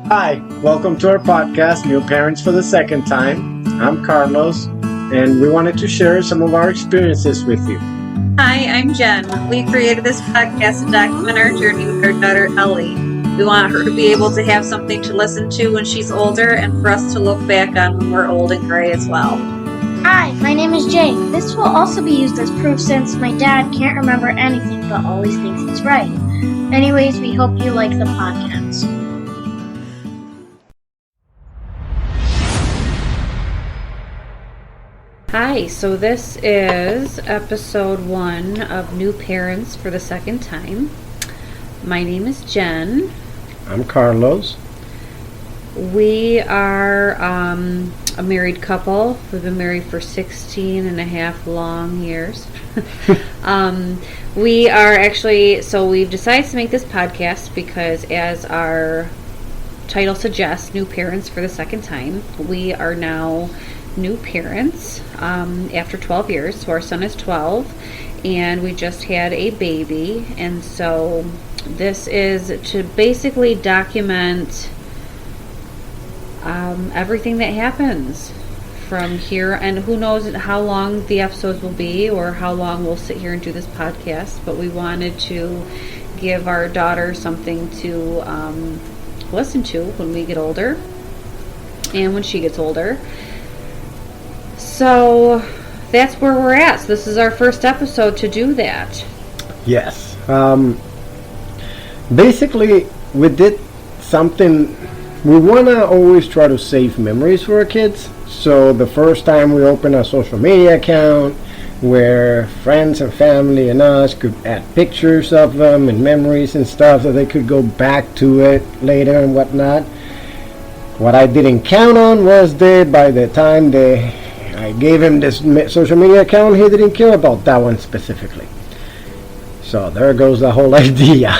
Hi, welcome to our podcast, New Parents for the Second Time. I'm Carlos, and we wanted to share some of our experiences with you. Hi, I'm Jen. We created this podcast to document our journey with our daughter, Ellie. We want her to be able to have something to listen to when she's older and for us to look back on when we're old and gray as well. Hi, my name is Jake. This will also be used as proof since my dad can't remember anything but always thinks he's right. Anyways, we hope you like the podcast. Hi, so this is episode 1 of New Parents for the Second Time. My name is Jen. I'm Carlos. We are a married couple. We've been married for 16 and a half long years. We are actually, so we've decided to make this podcast because as our title suggests, New Parents for the Second Time, we are now new parents after 12 years. So our son is 12 and we just had a baby, and so this is to basically document everything that happens from here, and who knows how long the episodes will be or how long we'll sit here and do this podcast, but we wanted to give our daughter something to listen to when we get older and when she gets older. So that's where we're at. So this is our first episode to do that. Yes. Basically, we did something. We want to always try to save memories for our kids. So the first time we opened a social media account where friends and family and us could add pictures of them and memories and stuff so they could go back to it later and whatnot. What I didn't count on was that by the time I gave him this social media account, he didn't care about that one specifically. So there goes the whole idea.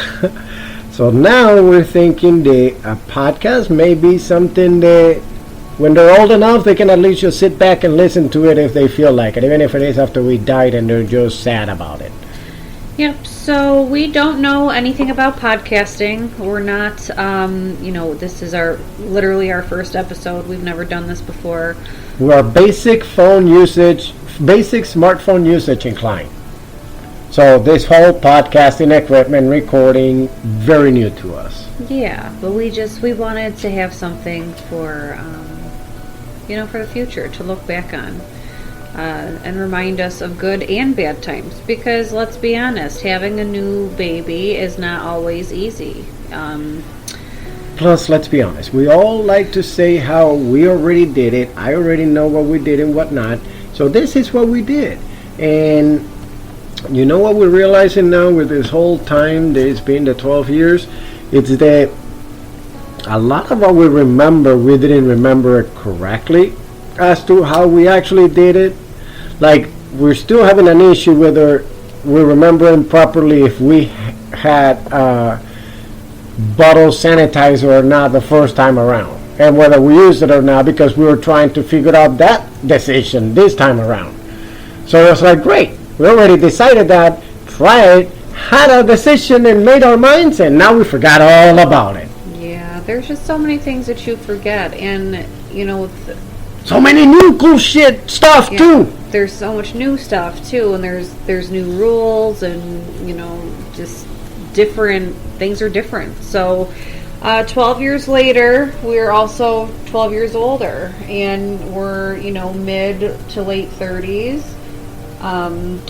So now we're thinking a podcast may be something that when they're old enough, they can at least just sit back and listen to it if they feel like it, even if it is after we died and they're just sad about it. Yep, so we don't know anything about podcasting. We're not, this is literally our first episode. We've never done this before. We're basic smartphone usage inclined. So this whole podcasting equipment, recording, very new to us. Yeah, but we wanted to have something for, for the future to look back on. And remind us of good and bad times, because let's be honest, having a new baby is not always easy. Plus, let's be honest, we all like to say how we already did it, I already know what we did and whatnot, so this is what we did. And you know what we're realizing now with this whole time that it's been the 12 years, it's that a lot of what we remember, we didn't remember it correctly as to how we actually did it. Like, we're still having an issue whether we're remembering properly if we had bottle sanitizer or not the first time around, and whether we used it or not, because we were trying to figure out that decision this time around. So it's like, great, we already decided that, try it, had a decision and made our minds, and now we forgot all about it. Yeah, there's just so many things that you forget, and so many new cool shit stuff too. There's so much new stuff too, and there's new rules, and just different things are different. So 12 years later, we're also 12 years older, and we're mid to late 30s.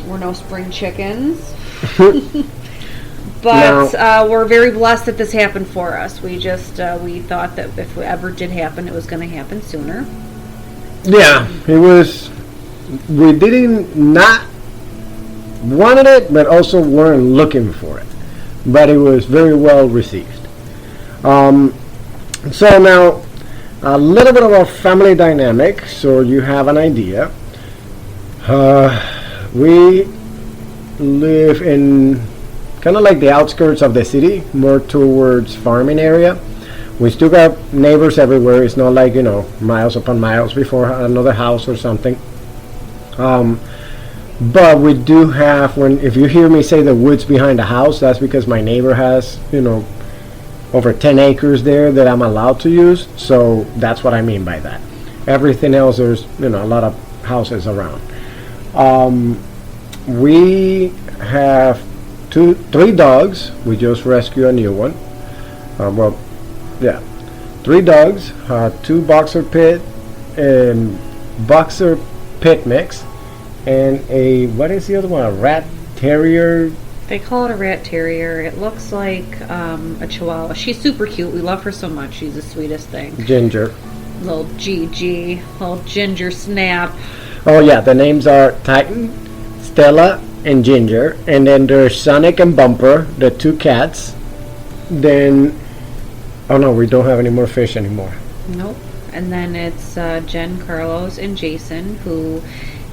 We're no spring chickens. But we're very blessed that this happened for us. We thought that if it ever did happen, it was going to happen sooner. Yeah, it was. We didn't not wanted it, but also weren't looking for it. But it was very well received. So now, a little bit of a family dynamic, so you have an idea. We live in kind of like the outskirts of the city, more towards farming area. We still got neighbors everywhere. It's not like, miles upon miles before another house or something. But we do have, if you hear me say the woods behind the house, that's because my neighbor has, over 10 acres there that I'm allowed to use. So that's what I mean by that. Everything else, there's a lot of houses around. We have 3 dogs. We just rescued a new one. 3 dogs, 2 boxer pit mix, and what is the other one? A rat terrier. They call it a rat terrier. It looks like a chihuahua. She's super cute. We love her so much. She's the sweetest thing. Ginger. Little Gigi. Little Ginger Snap. Oh yeah, the names are Titan, Stella, and Ginger. And then there's Sonic and Bumper, the 2 cats. Then, oh no, we don't have any more fish anymore. Nope. And then it's Jen, Carlos, and Jason, who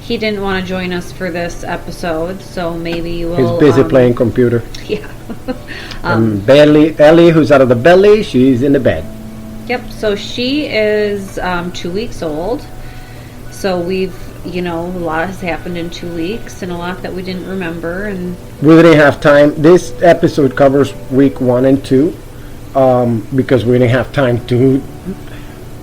he didn't want to join us for this episode, so maybe we'll... He's busy playing computer. Yeah. And Ellie, who's out of the belly, she's in the bed. Yep, so she is 2 weeks old. So we've, a lot has happened in 2 weeks and a lot that we didn't remember. And we didn't have time. This episode covers week 1 and 2 because we didn't have time to...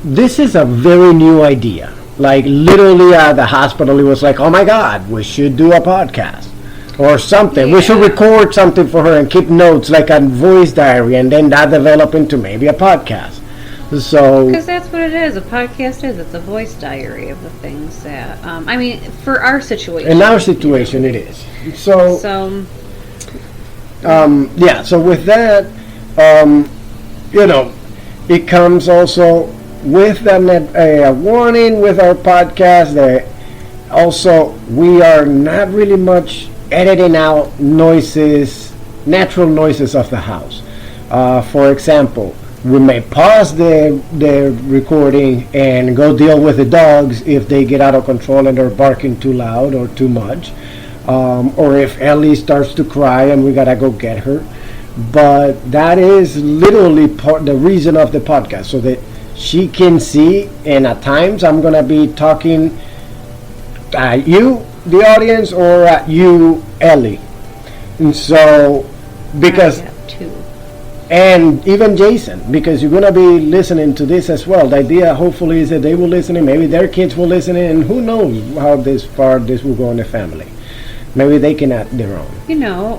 This is a very new idea. Like, literally at the hospital, it was like, oh my God, we should do a podcast or something. Yeah. We should record something for her and keep notes, like a voice diary, and then that develop into maybe a podcast. So, because that's what it is. A podcast is. It's a voice diary of the things that, for our situation. In our situation, it is. So with that, it comes also with a warning with our podcast that also we are not really much editing out noises, natural noises of the house. For example, we may pause the recording and go deal with the dogs if they get out of control and they're barking too loud or too much, or if Ellie starts to cry and we gotta go get her. But that is literally the reason of the podcast, so that she can see, and at times I'm gonna be talking at you, the audience, or at you, Ellie. And so, because and even Jason, because you're gonna be listening to this as well. The idea, hopefully, is that they will listen, and maybe their kids will listen, and who knows how far this will go in the family. Maybe they can add their own.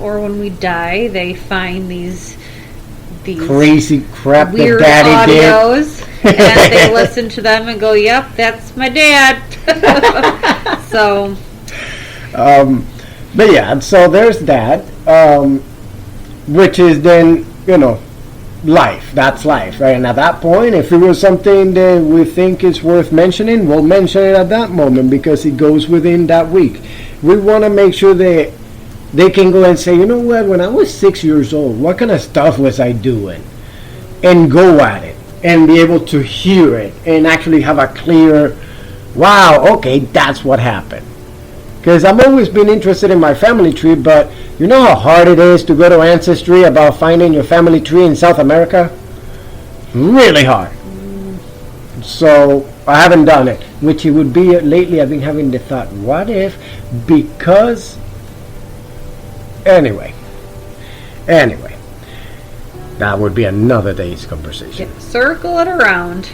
Or when we die, they find these crazy crap weird that Daddy audios, did. And they listen to them and go, "Yep, that's my dad." So, but yeah, so there's that, which is then life. That's life, right? And at that point, if it was something that we think is worth mentioning, we'll mention it at that moment because it goes within that week. We want to make sure that they can go and say, you know what, when I was 6 years old, what kind of stuff was I doing? And go at it and be able to hear it and actually have a clear, wow, okay, that's what happened. Because I've always been interested in my family tree, but you know how hard it is to go to Ancestry about finding your family tree in South America? Really hard. So I haven't done it, which it would be lately. I've been having the thought, what if, because Anyway, that would be another day's conversation. Yeah, circle it around.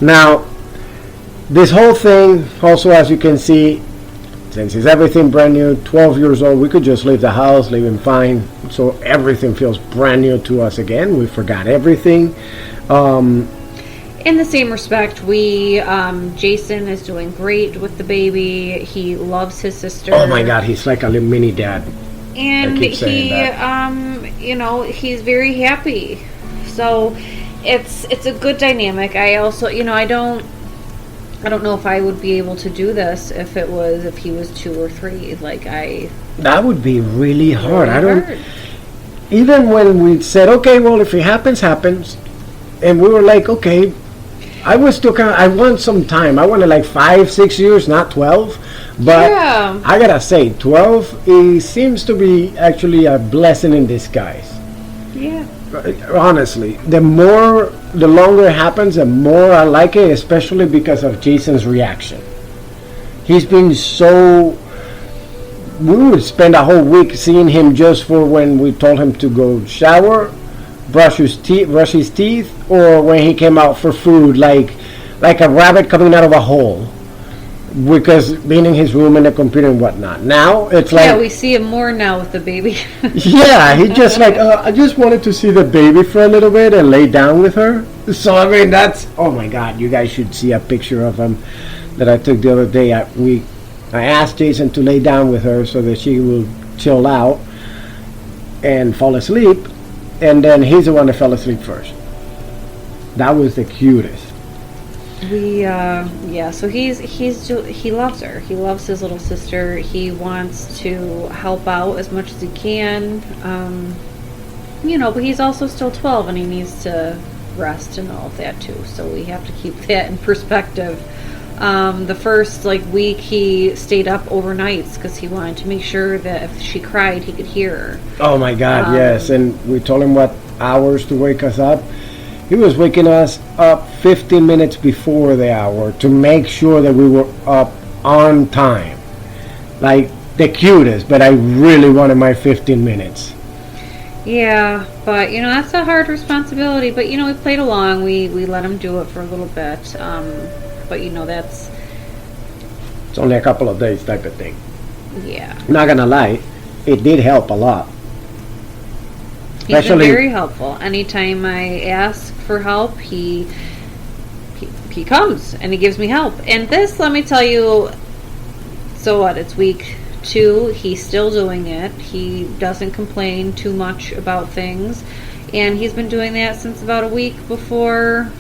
Now, this whole thing, also as you can see, since it's everything brand new, 12 years old, we could just leave the house, leave him fine, so everything feels brand new to us again. We forgot everything. In the same respect, Jason is doing great with the baby. He loves his sister. Oh my God, he's like a little mini dad. And he's very happy. So it's a good dynamic. I also, I don't know if I would be able to do this if he was 2 or 3. That would be really hard. Even when we said, okay, well, if it happens, and we were like, okay, I was still I want some time. I wanted 5-6 years, not 12. But yeah. I gotta say, 12, it seems to be actually a blessing in disguise. Yeah. Honestly, the longer it happens, the more I like it, especially because of Jason's reaction. He's been we would spend a whole week seeing him just for when we told him to go shower, brush his teeth, or when he came out for food, like a rabbit coming out of a hole, because being in his room and the computer and whatnot. Now it's like, yeah, we see him more now with the baby. yeah, he just like, I just wanted to see the baby for a little bit and lay down with her. So I mean, that's, oh my God, you guys should see a picture of him that I took the other day. I asked Jason to lay down with her so that she will chill out and fall asleep, and then he's the one that fell asleep first. That was the cutest. So he loves her. He loves his little sister. He wants to help out as much as he can. But he's also still 12 and he needs to rest and all of that too. So we have to keep that in perspective. The first week he stayed up overnights because he wanted to make sure that if she cried he could hear her. Oh my God, yes. And we told him what hours to wake us up. He was waking us up 15 minutes before the hour to make sure that we were up on time. Like the cutest, but I really wanted my 15 minutes. Yeah, but that's a hard responsibility. But we played along. We let him do it for a little bit. But that's, it's only a couple of days type of thing. Yeah. Not gonna lie, it did help a lot. He's been very helpful. Anytime I ask for help, he comes and he gives me help. And this, let me tell you, so what? It's week 2. He's still doing it. He doesn't complain too much about things, and he's been doing that since about a week before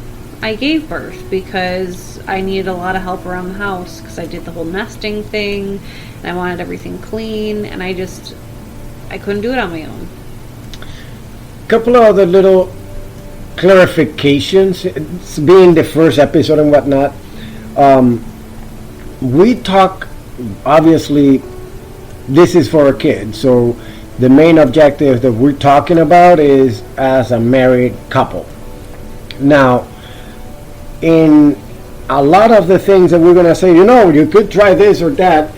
I gave birth, because I needed a lot of help around the house because I did the whole nesting thing and I wanted everything clean, and I couldn't do it on my own. Couple of other little clarifications. It's being the first episode and whatnot. We talk, obviously, this is for a kid, so the main objective that we're talking about is as a married couple. Now, in a lot of the things that we're going to say, you could try this or that,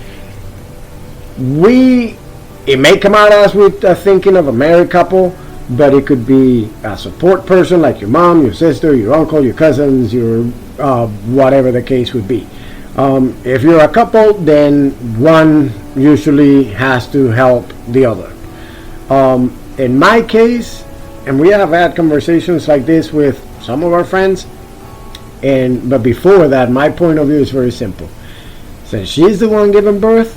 it may come out as we're thinking of a married couple, but it could be a support person like your mom, your sister, your uncle, your cousins, your whatever the case would be. If you're a couple, then one usually has to help the other. In my case, and we have had conversations like this with some of our friends, but before that, my point of view is very simple. Since she's the one giving birth,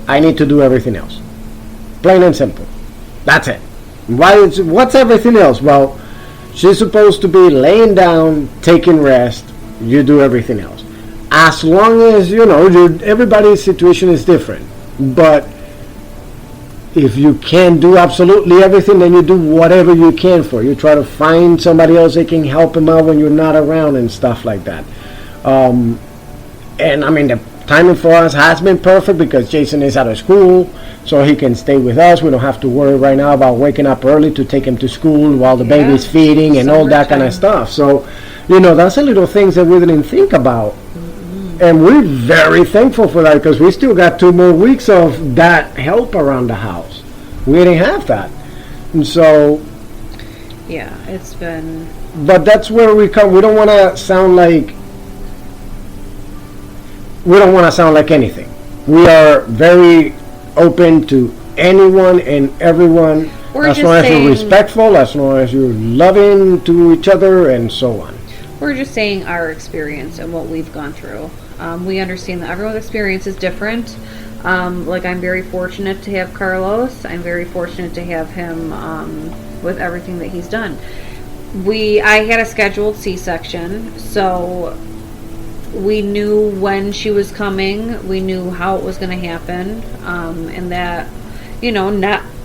I need to do everything else. Plain and simple. That's it. What's everything else? Well, she's supposed to be laying down, taking rest. You do everything else. As long as, everybody's situation is different. But if you can't do absolutely everything, then you do whatever you can for. You try to find somebody else that can help him out when you're not around and stuff like that. And I mean, the timing for us has been perfect because Jason is out of school, so he can stay with us. We don't have to worry right now about waking up early to take him to school while the baby's feeding and all that kind of stuff. So, that's the little things that we didn't think about. And we're very thankful for that because we still got 2 more weeks of that help around the house. We didn't have that. And so... yeah, it's been... But that's where we come. We don't want to sound like... We don't want to sound like anything. We are very open to anyone and everyone. As long as you're respectful, as long as you're loving to each other, and so on. We're just saying our experience and what we've gone through. We understand that everyone's experience is different. I'm very fortunate to have Carlos. I'm very fortunate to have him with everything that he's done. I had a scheduled C-section, so we knew when she was coming. We knew how it was going to happen, and that,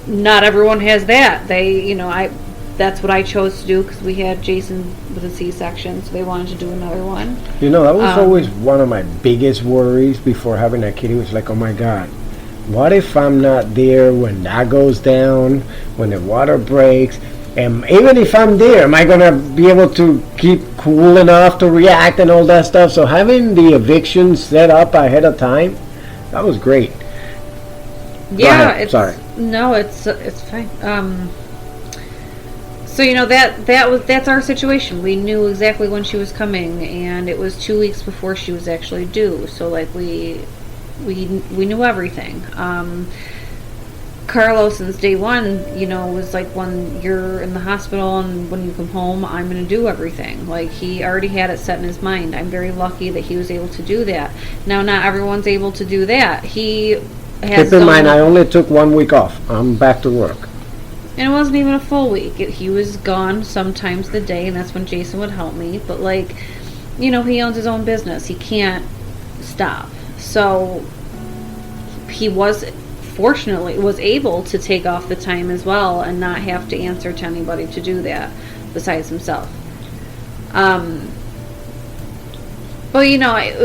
not everyone has that. That's what I chose to do because we had Jason with a C-section, so they wanted to do another one. That was always one of my biggest worries before having a kid. It was like, oh my God, what if I'm not there when that goes down, when the water breaks? And even if I'm there, am I going to be able to keep cool enough to react and all that stuff? So having the eviction set up ahead of time, that was great. Yeah, sorry. No, it's fine. So that's our situation. We knew exactly when she was coming, and it was 2 weeks before she was actually due. So like we knew everything. Carlos, since day one, was like, when you're in the hospital and when you come home, I'm going to do everything. Like, he already had it set in his mind. I'm very lucky that he was able to do that. Now, not everyone's able to do that. He has. Keep in mind, I only took 1 week off. I'm back to work. And it wasn't even a full week. He was gone sometimes the day, and that's when Jason would help me. But, like, he owns his own business. He can't stop. So, he fortunately was able to take off the time as well and not have to answer to anybody to do that besides himself. But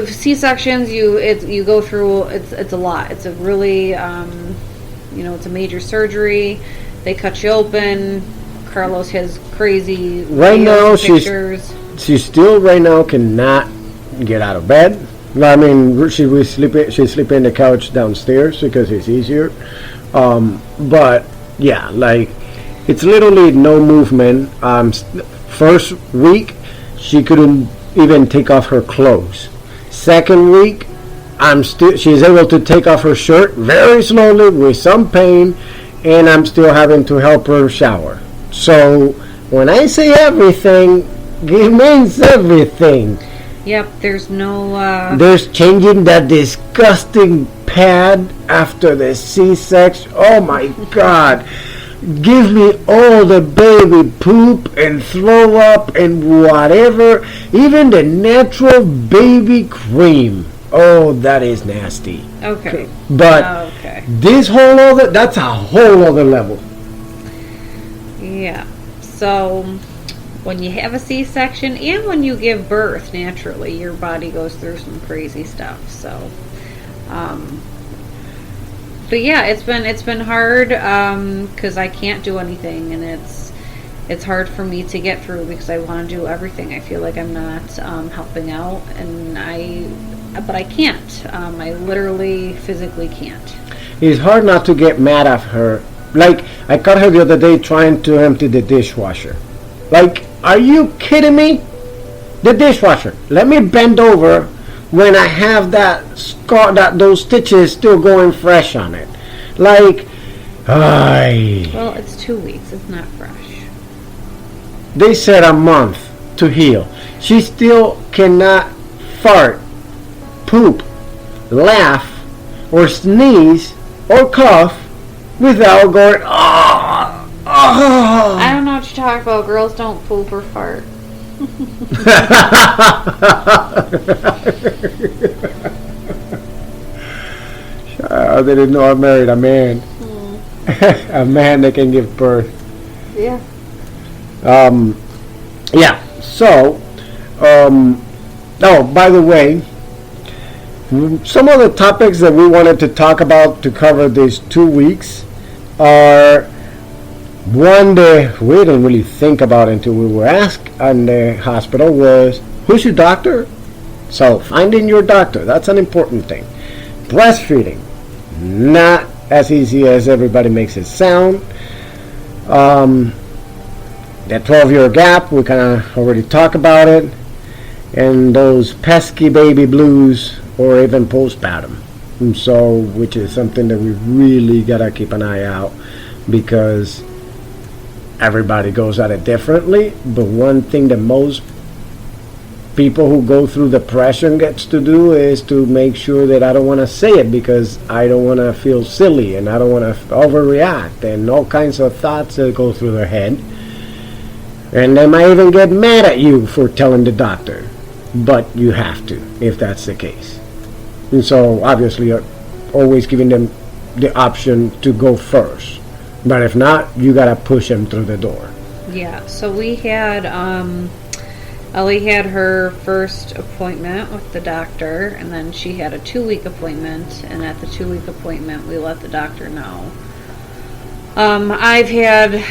C-sections, you go through, it's a lot. It's a really it's a major surgery. They cut you open. Carlos has crazy right now pictures. She still right now cannot get out of bed. I mean, she's sleeping in the couch downstairs because it's easier. But yeah, like, it's literally no movement. First week, she couldn't even take off her clothes. Second week, she's able to take off her shirt very slowly with some pain, and I'm still having to help her shower. So when I say everything, it means everything. Yep, there's no... There's changing that disgusting pad after the C-section. Oh my God. Give me all the baby poop and throw up and whatever. Even the natural baby cream. Oh, that is nasty. Okay. But okay. That's a whole other level. Yeah. So... when you have a C-section and when you give birth, naturally, your body goes through some crazy stuff. So, but yeah, it's been hard because I can't do anything, and it's hard for me to get through because I want to do everything. I feel like I'm not helping out, but I can't. I literally physically can't. It's hard not to get mad at her. Like, I caught her the other day trying to empty the dishwasher. Like, are you kidding me? The dishwasher. Let me bend over when I have that scar, those stitches still going fresh on it. Like, well, it's 2 weeks. It's not fresh. They said a month to heal. She still cannot fart, poop, laugh, or sneeze, or cough without going, I don't know what you're talking about. Girls don't poop or fart. I didn't know I married a man. A man that can give birth. Yeah. Yeah. So, oh, by the way, some of the topics that we wanted to talk about to cover these 2 weeks are one that we didn't really think about until we were asked in the hospital was, who's your doctor? So finding your doctor, that's an important thing. Breastfeeding, not as easy as everybody makes it sound. That 12-year gap, we kind of already talked about it. And those pesky baby blues or even postpartum. And so, which is something that we really got to keep an eye out because everybody goes at it differently. But one thing that most people who go through depression gets to do is to make sure that I don't want to say it because I don't want to feel silly and I don't want to overreact and all kinds of thoughts that go through their head. And they might even get mad at you for telling the doctor. But you have to, if that's the case. And so, obviously, you're always giving them the option to go first. But if not, you got to push them through the door. Yeah, so we had, Ellie had her first appointment with the doctor, and then she had a 2-week appointment, and at the 2-week appointment, we let the doctor know. I've had...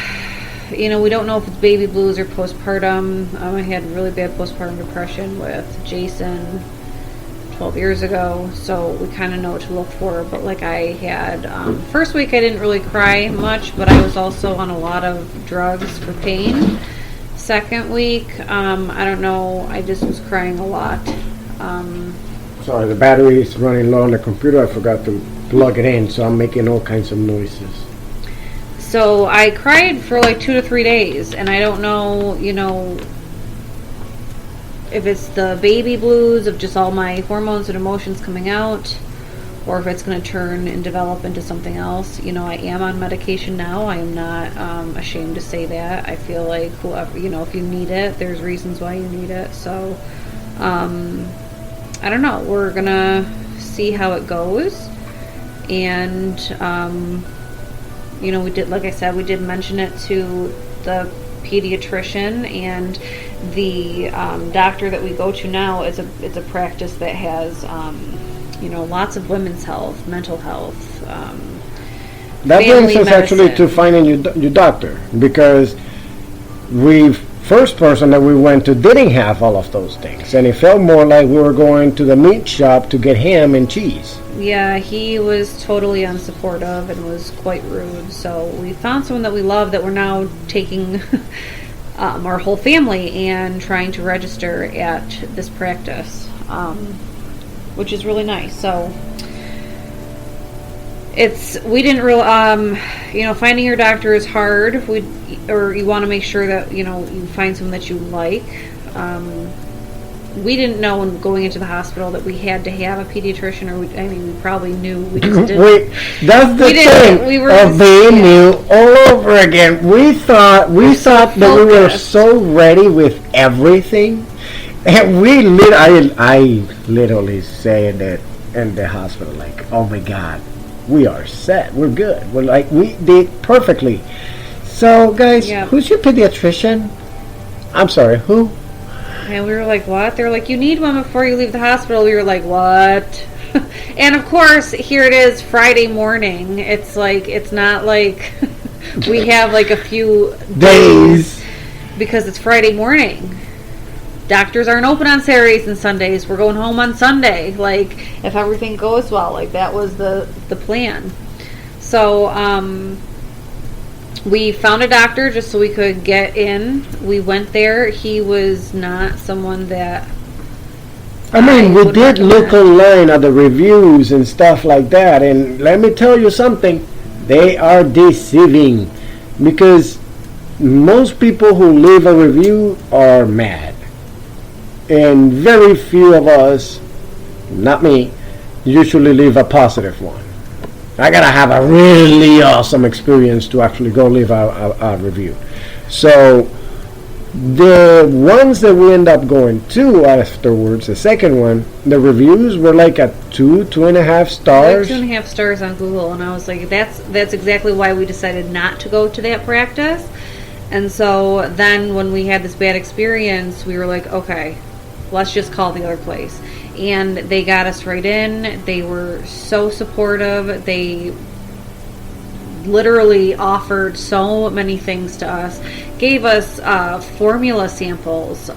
we don't know if it's baby blues or postpartum. I had really bad postpartum depression with Jason. 12 years ago, so we kind of know what to look for. But like I had, first week I didn't really cry much, but I was also on a lot of drugs for pain. Second week, I don't know, I just was crying a lot. Sorry, the battery is running low on the computer. I forgot to plug it in, so I'm making all kinds of noises. So I cried for like 2 to 3 days, and I don't know, if it's the baby blues of just all my hormones and emotions coming out, or if it's going to turn and develop into something else. I am on medication now. I am not ashamed to say that. I feel like whoever, if you need it, there's reasons why you need it. So, I don't know. We're going to see how it goes. And, we did, like I said, we did mention it to the pediatrician, and the doctor that we go to now it's a practice that has lots of women's health, mental health, that brings us medicine. actually to finding your doctor, because first person that we went to didn't have all of those things, and it felt more like we were going to the meat shop to get ham and cheese. Yeah, he was totally unsupportive and was quite rude. So we found someone that we love that we're now taking our whole family and trying to register at this practice, which is really nice. So we didn't real finding your doctor is hard. Or you want to make sure that you find someone that you like. We didn't know when going into the hospital that we had to have a pediatrician, or we probably knew. We just didn't. That's the thing of being new all over again. We thought that we were so ready with everything, and I literally said that in the hospital, like, oh my God, we are set, we're good, we did perfectly. So guys, who's your pediatrician? I'm sorry, who? And we were like, what? They were like, you need one before you leave the hospital. We were like, what? And of course, here it is, Friday morning. It's not like we have like a few days because it's Friday morning. Doctors aren't open on Saturdays and Sundays. We're going home on Sunday. Like, if everything goes well, like that was the plan. So, we found a doctor just so we could get in. We went there. He was not someone that... we did look online at the reviews and stuff like that, and let me tell you something. They are deceiving, because most people who leave a review are mad. And very few of us, not me, usually leave a positive one. I gotta have a really awesome experience to actually go leave a review. So the ones that we end up going to afterwards, the second one, the reviews were like at 2.5 stars. 2.5 stars on Google, and I was like, that's exactly why we decided not to go to that practice. And so then when we had this bad experience, we were like, okay, let's just call the other place. And they got us right in. They were so supportive. They literally offered so many things to us. Gave us formula samples.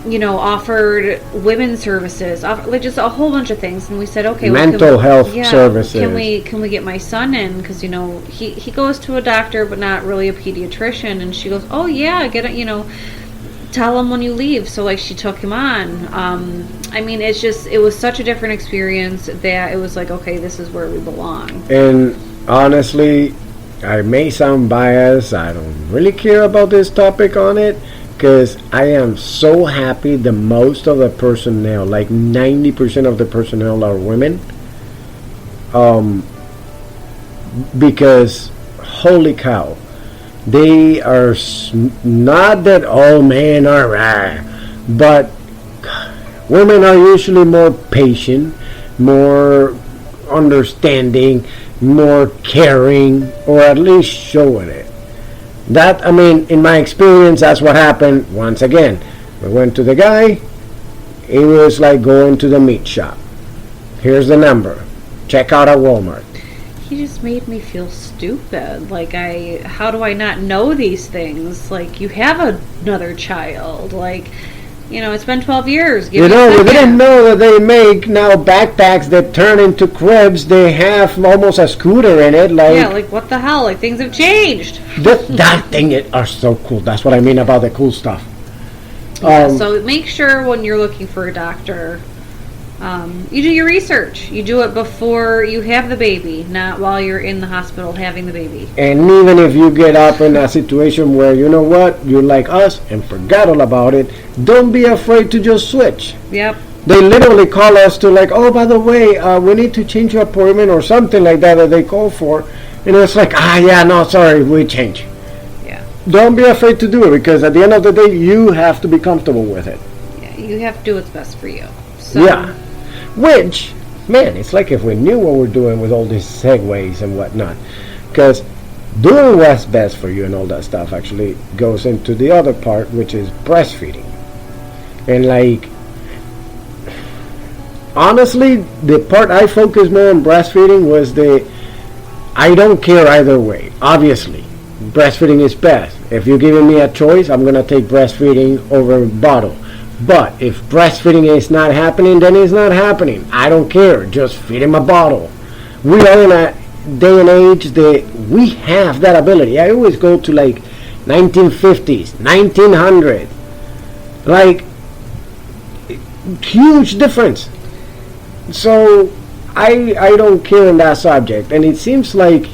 Offered women's services. Like just a whole bunch of things. And we said, okay, mental health services. Can we get my son in? Because he goes to a doctor, but not really a pediatrician. And she goes, oh yeah, get it. Tell him when you leave. So like she took him on. It was such a different experience that it was like, okay, this is where we belong. And honestly, I may sound biased. I don't really care about this topic on it, because I am so happy the most of the personnel, like 90% of the personnel, are women. Because holy cow, they are not that all men are rare, but women are usually more patient, more understanding, more caring, or at least showing it. That, in my experience, that's what happened. Once again, we went to the guy. It was like going to the meat shop. Here's the number. Check out at Walmart. He just made me feel stupid. Like, how do I not know these things? Like, you have another child. Like, It's been 12 years. We didn't know that they make now backpacks that turn into cribs. They have almost a scooter in it. Like what the hell? Like, things have changed. That thing are so cool. That's what I mean about the cool stuff. So make sure when you're looking for a doctor, you do your research. You do it before you have the baby, not while you're in the hospital having the baby. And even if you get up in a situation where, you know what, you're like us and forgot all about it, don't be afraid to just switch. Yep. They literally call us to like, oh, by the way, we need to change your appointment or something like that they call for. And it's like, sorry, we change. Yeah. Don't be afraid to do it, because at the end of the day, you have to be comfortable with it. Yeah, you have to do what's best for you. So, yeah. Which, man, it's like if we knew what we're doing with all these segues and whatnot. Because doing what's best for you and all that stuff actually goes into the other part, which is breastfeeding. And like, honestly, the part I focused more on breastfeeding was I don't care either way. Obviously, breastfeeding is best. If you're giving me a choice, I'm going to take breastfeeding over bottle. But if breastfeeding is not happening, then it's not happening. I don't care. Just feed him a bottle. We are in a day and age that we have that ability. I always go to like 1950s, 1900. Like, huge difference. So I don't care in that subject. And it seems like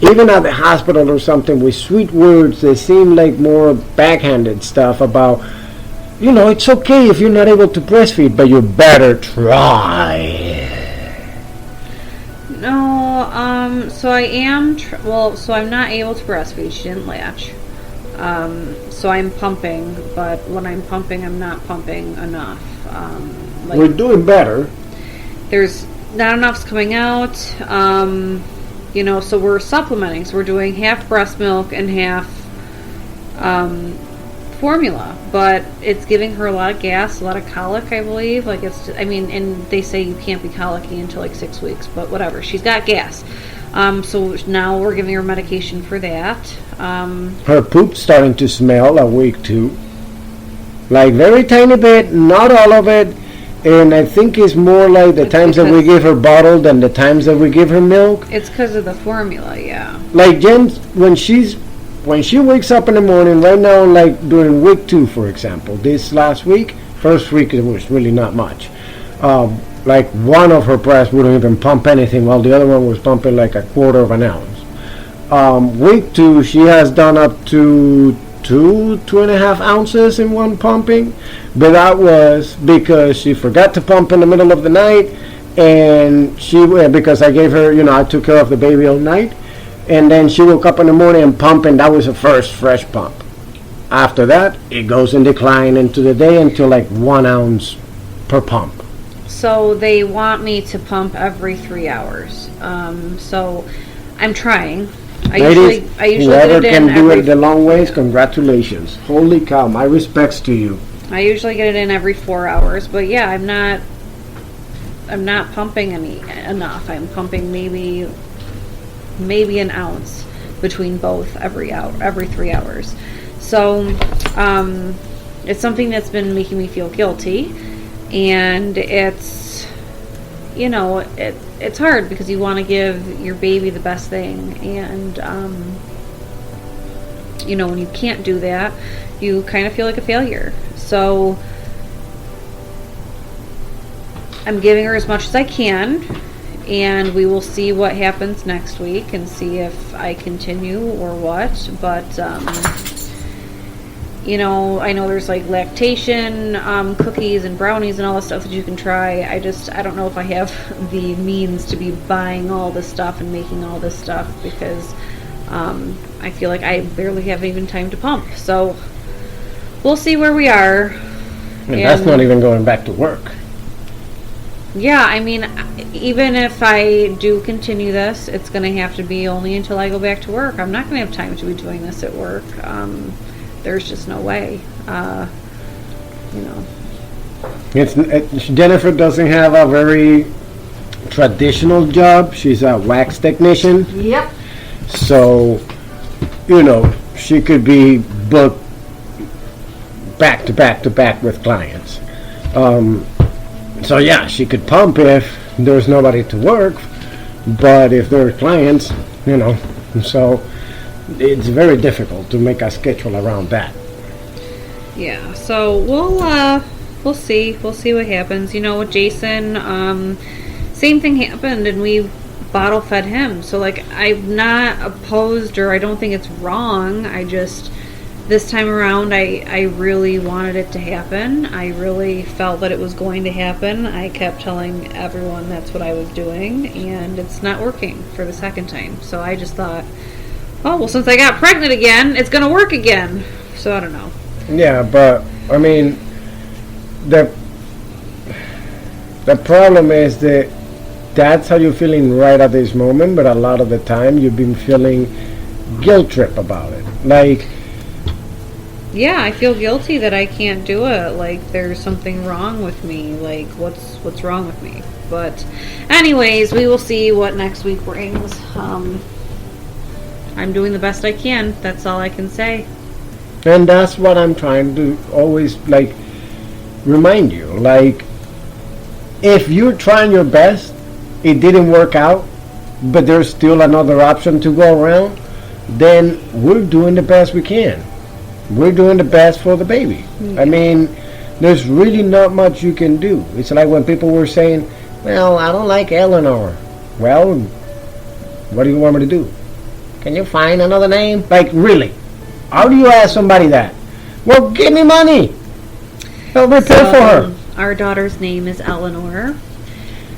even at the hospital or something with sweet words, they seem like more backhanded stuff about, it's okay if you're not able to breastfeed, but you better try. No, so I am, so I'm not able to breastfeed. She didn't latch. So I'm pumping, but when I'm pumping, I'm not pumping enough. We're doing better. There's not enough's coming out, so we're supplementing. So we're doing half breast milk and half formula, but it's giving her a lot of gas, a lot of colic, I believe. And they say you can't be colicky until like 6 weeks, but whatever. She's got gas. So now we're giving her medication for that. Her poop's starting to smell at week 2. Like, very tiny bit, not all of it. And I think it's more like the times that we give her bottled than the times that we give her milk. It's because of the formula, yeah. Like, Jen, when she wakes up in the morning, right now, like during week 2, for example, this last week, first week it was really not much. Like, one of her breasts wouldn't even pump anything, while the other one was pumping like 1/4 of an ounce. Week 2, she has done up to 2.5 ounces in one pumping, but that was because she forgot to pump in the middle of the night, and because I gave her, I took care of the baby all night, and then she woke up in the morning and pumped, and that was the first fresh pump. After that, it goes in decline into the day until like 1 ounce per pump. So they want me to pump every 3 hours. So I'm trying. I usually whoever get it can in do it the long ways, congratulations. Holy cow, my respects to you. I usually get it in every 4 hours, but yeah, I'm not pumping enough. I'm pumping maybe an ounce between both every 3 hours. So it's something that's been making me feel guilty, and it's it's hard because you want to give your baby the best thing, and when you can't do that, you kind of feel like a failure. So I'm giving her as much as I can, and we will see what happens next week and see if I continue or what. But I know there's like lactation cookies and brownies and all this stuff that you can try. I don't know if I have the means to be buying all this stuff and making all this stuff, because I feel like I barely have even time to pump. So we'll see where we are. And that's not even going back to work. Yeah, I mean, even if I do continue this, it's going to have to be only until I go back to work. I'm not going to have time to be doing this at work. There's just no way. Jennifer doesn't have a very traditional job. She's a wax technician. Yep. So, she could be booked back to back to back with clients. So yeah, she could pump if there's nobody to work, but if there are clients, so it's very difficult to make a schedule around that. Yeah, so we'll see what happens. With Jason, same thing happened, and we bottle fed him. So like, I'm not opposed, or I don't think it's wrong. I just, this time around, I really wanted it to happen. I really felt that it was going to happen. I kept telling everyone that's what I was doing, and it's not working for the second time. So I just thought, oh, well, since I got pregnant again, it's going to work again. So I don't know. Yeah, but I mean, the problem is that that's how you're feeling right at this moment, but a lot of the time you've been feeling guilt trip about it. Like, yeah, I feel guilty that I can't do it. Like, there's something wrong with me. Like, what's wrong with me? But anyways, we will see what next week brings. I'm doing the best I can. That's all I can say. and that's what I'm trying to always, like, remind you. Like, if you're trying your best, it didn't work out, but there's still another option to go around, then we're doing the best we can. We're doing the best for the baby. Yeah. I mean, there's really not much you can do. It's like when people were saying, well, I don't like Eleanor. Well, what do you want me to do? Can you find another name? Like, really? How do you ask somebody that? Well, give me money. I'll repair for her. Our daughter's name is Eleanor.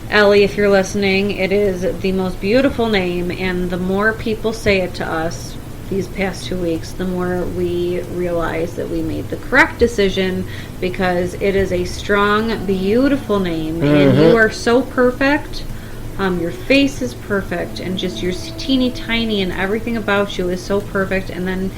Ellie, if you're listening, it is the most beautiful name, and the more people say it to us these past 2 weeks, the more we realize that we made the correct decision, because it is a strong, beautiful name, and you are so perfect. Your face is perfect, and just you're teeny tiny, and everything about you is so perfect. And then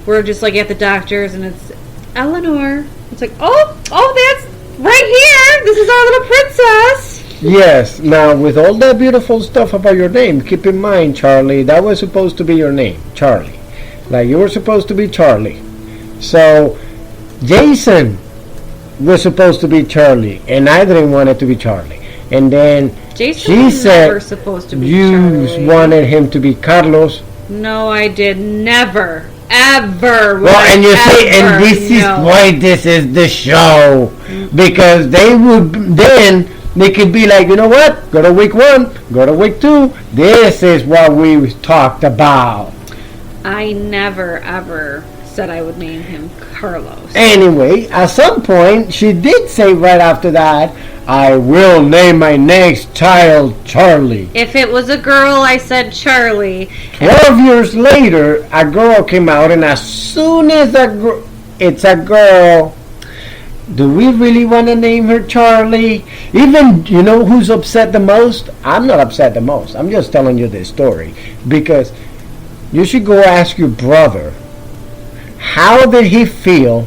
we're just like at the doctor's, and it's Eleanor. It's like, oh, that's right here. This is our little princess. Yes. Now, with all that beautiful stuff about your name, keep in mind, Charlie, that was supposed to be your name, Charlie. Like, you were supposed to be Charlie. So, Jason was supposed to be Charlie, and I didn't want it to be Charlie. And then Jason she was said never supposed to be you Charlie. wanted him to be Carlos. No, I did never, ever. Well, and you see, and this is why this is the show. Because they would, then they could be like, you know what? Go to week 1, go to week 2. This is what we talked about. I never, ever said I would name him Carlos. Anyway, at some point, she did say right after that, I will name my next child Charlie. If it was a girl, I said Charlie. 12 years later, a girl came out, and as soon as it's a girl, do we really want to name her Charlie? Even, you know who's upset the most? I'm not upset the most. I'm just telling you this story. Because you should go ask your brother, how did he feel?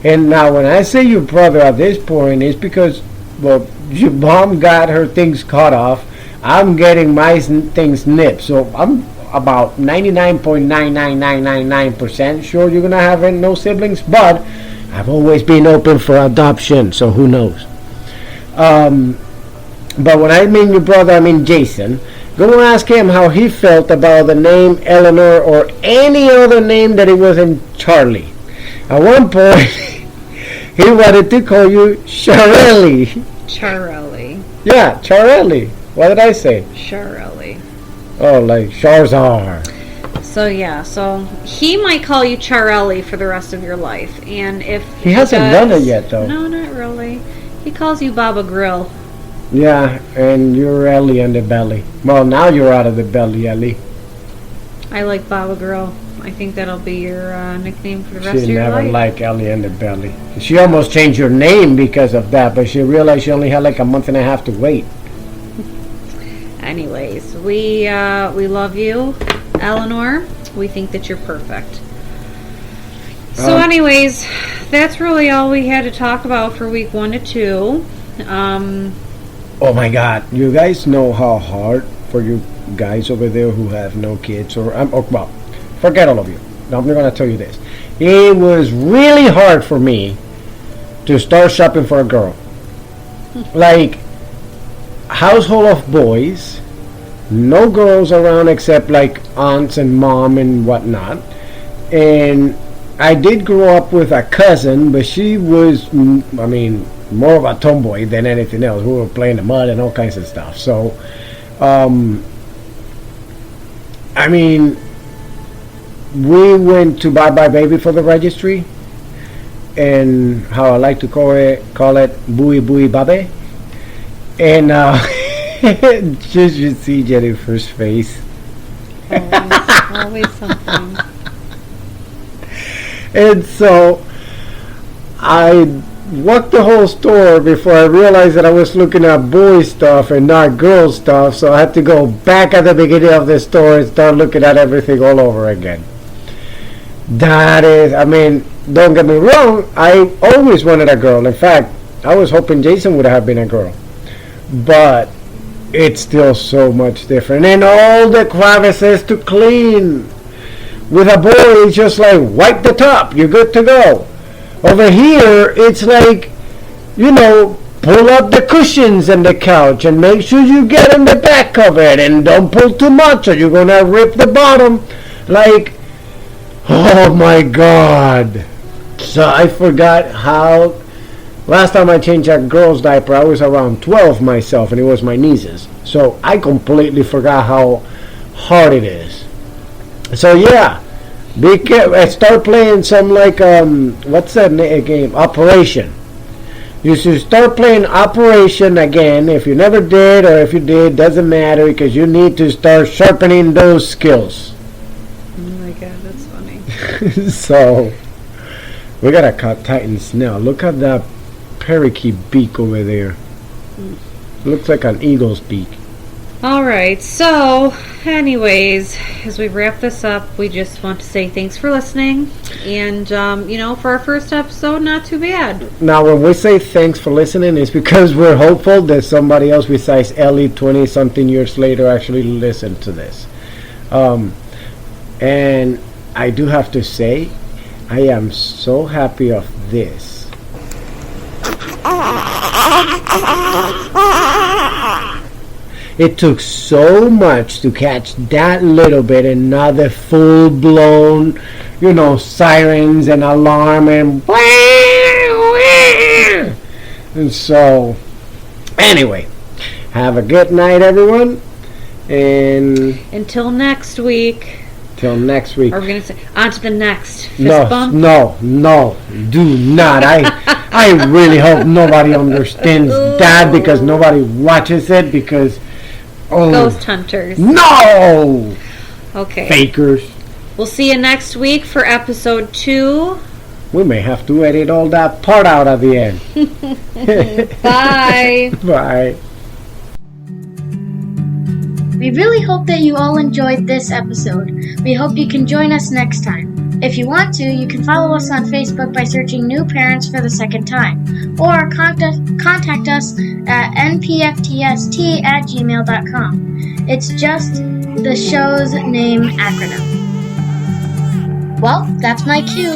And now when I say your brother at this point, it's because, well, your mom got her things cut off. I'm getting my things nipped. So I'm about 99.99999% sure you're going to have no siblings. But I've always been open for adoption, so who knows. But when I mean your brother, I mean Jason. Go ask him how he felt about the name Eleanor or any other name that it wasn't Charlie. At one point, he wanted to call you Charelli. Charelli. Yeah, Charelli. What did I say? Charelli. Oh, like Charizard. So yeah, so he might call you Charelli for the rest of your life, and if He hasn't done it yet, though. No, not really. He calls you Baba Grill. Yeah, and you're Ellie on the belly. Well, now you're out of the belly, Ellie. I like Baba Grill. I think that'll be your nickname for the rest of She your never life. liked Ellie on the belly. She almost changed her name because of that, but she realized she only had like a month and a half to wait. Anyways, we love you, Eleanor. We think that you're perfect. So anyways, that's really all we had to talk about for week 1 to 2. Oh my God! You guys know how hard for you guys over there who have no kids, or well, forget all of you. I'm going to tell you this: it was really hard for me to start shopping for a girl. Like, household of boys, no girls around except like aunts and mom and whatnot. And I did grow up with a cousin, but she was, I mean, more of a tomboy than anything else. We were playing in the mud and all kinds of stuff. So, I mean, we went to Bye Bye Baby for the registry, and how I like to call it Bui Bui Babe. And just you see Jennifer's face. Always something. And so I walked the whole store before I realized that I was looking at boy stuff and not girl stuff. So I had to go back at the beginning of the store and start looking at everything all over again. That is, I mean, don't get me wrong, I always wanted a girl. In fact, I was hoping Jason would have been a girl. But it's still so much different. And all the crevices to clean. With a boy, it's just like, wipe the top, you're good to go. Over here, it's like, you know, pull up the cushions in the couch and make sure you get in the back of it and don't pull too much or you're going to rip the bottom. Like, oh my God. So I forgot how, last time I changed a girl's diaper, I was around 12 myself and it was my niece's. So I completely forgot how hard it is. So yeah, be careful. Start playing some like what's that game? Operation. You should start playing Operation again. If you never did, or if you did, doesn't matter, because you need to start sharpening those skills. Oh my God, that's funny. So we gotta cut Titans now. Look at that parakeet beak over there. Looks like an eagle's beak. Alright, so anyways, as we wrap this up, we just want to say thanks for listening. And, you know, for our first episode, not too bad. Now, when we say thanks for listening, it's because we're hopeful that somebody else besides Ellie 20-something years later actually listened to this. And I do have to say, I am so happy of this. It took so much to catch that little bit and not the full-blown, you know, sirens and alarm and so, anyway, have a good night, everyone, and until next week. Till next week. Or we're going to say, on to the next fist bump? No, do not. I really hope nobody understands that, because nobody watches it, because Ghost hunters. No! Okay. Fakers. We'll see you next week for episode 2. We may have to edit all that part out at the end. Bye. Bye. We really hope that you all enjoyed this episode. We hope you can join us next time. If you want to, you can follow us on Facebook by searching New Parents for the Second Time, or contact us at npftst@gmail.com. It's just the show's name acronym. Well, that's my cue.